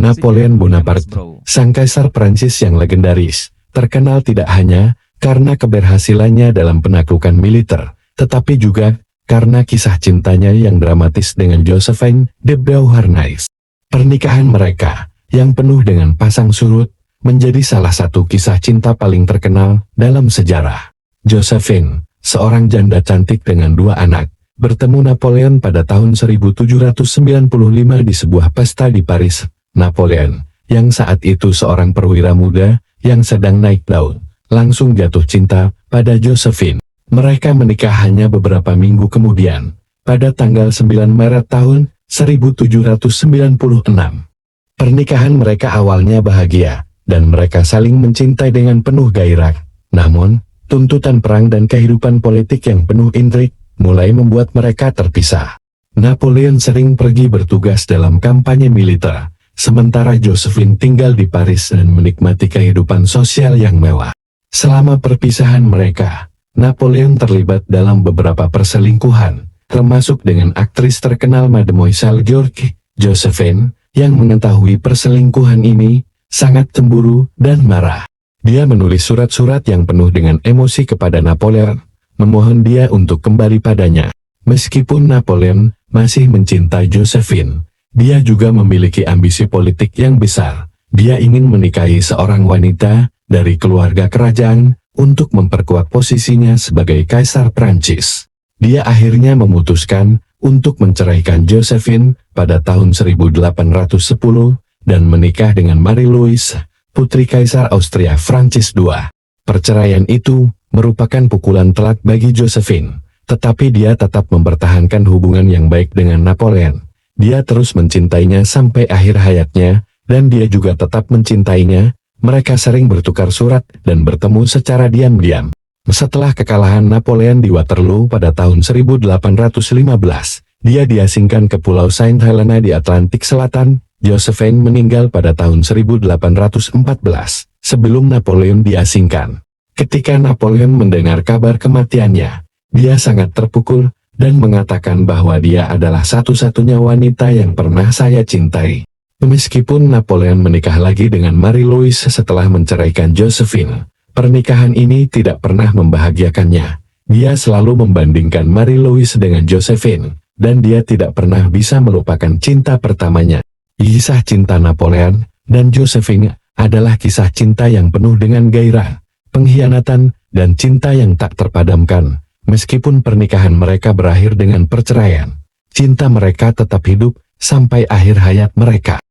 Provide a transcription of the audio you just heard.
Napoleon Bonaparte, sang kaisar Prancis yang legendaris, terkenal tidak hanya karena keberhasilannya dalam penaklukan militer, tetapi juga karena kisah cintanya yang dramatis dengan Josephine de Beauharnais. Pernikahan mereka, yang penuh dengan pasang surut, menjadi salah satu kisah cinta paling terkenal dalam sejarah. Josephine, seorang janda cantik dengan 2 anak, bertemu Napoleon pada tahun 1795 di sebuah pesta di Paris. Napoleon, yang saat itu seorang perwira muda yang sedang naik daun, langsung jatuh cinta pada Josephine. Mereka menikah hanya beberapa minggu kemudian, pada tanggal 9 Maret tahun 1796. Pernikahan mereka awalnya bahagia, dan mereka saling mencintai dengan penuh gairah. Namun, tuntutan perang dan kehidupan politik yang penuh intrik mulai membuat mereka terpisah. Napoleon sering pergi bertugas dalam kampanye militer, sementara Josephine tinggal di Paris dan menikmati kehidupan sosial yang mewah. Selama perpisahan mereka, Napoleon terlibat dalam beberapa perselingkuhan, termasuk dengan aktris terkenal Mademoiselle George. Josephine, yang mengetahui perselingkuhan ini, sangat cemburu dan marah. Dia menulis surat-surat yang penuh dengan emosi kepada Napoleon, memohon dia untuk kembali padanya. Meskipun Napoleon masih mencintai Josephine, dia juga memiliki ambisi politik yang besar. Dia ingin menikahi seorang wanita dari keluarga kerajaan untuk memperkuat posisinya sebagai kaisar Prancis. Dia akhirnya memutuskan untuk menceraikan Josephine pada tahun 1810 dan menikah dengan Marie-Louise, putri Kaisar Austria Prancis II. Perceraian itu merupakan pukulan telak bagi Josephine, tetapi dia tetap mempertahankan hubungan yang baik dengan Napoleon. Dia terus mencintainya sampai akhir hayatnya, dan dia juga tetap mencintainya. Mereka sering bertukar surat dan bertemu secara diam-diam. Setelah kekalahan Napoleon di Waterloo pada tahun 1815, dia diasingkan ke Pulau Saint Helena di Atlantik Selatan. Josephine meninggal pada tahun 1814, sebelum Napoleon diasingkan. Ketika Napoleon mendengar kabar kematiannya, dia sangat terpukul dan mengatakan bahwa dia adalah satu-satunya wanita yang pernah saya cintai. Meskipun Napoleon menikah lagi dengan Marie-Louise setelah menceraikan Josephine, pernikahan ini tidak pernah membahagiakannya. Dia selalu membandingkan Marie-Louise dengan Josephine, dan dia tidak pernah bisa melupakan cinta pertamanya. Kisah cinta Napoleon dan Josephine adalah kisah cinta yang penuh dengan gairah, pengkhianatan, dan cinta yang tak terpadamkan. Meskipun pernikahan mereka berakhir dengan perceraian, cinta mereka tetap hidup sampai akhir hayat mereka.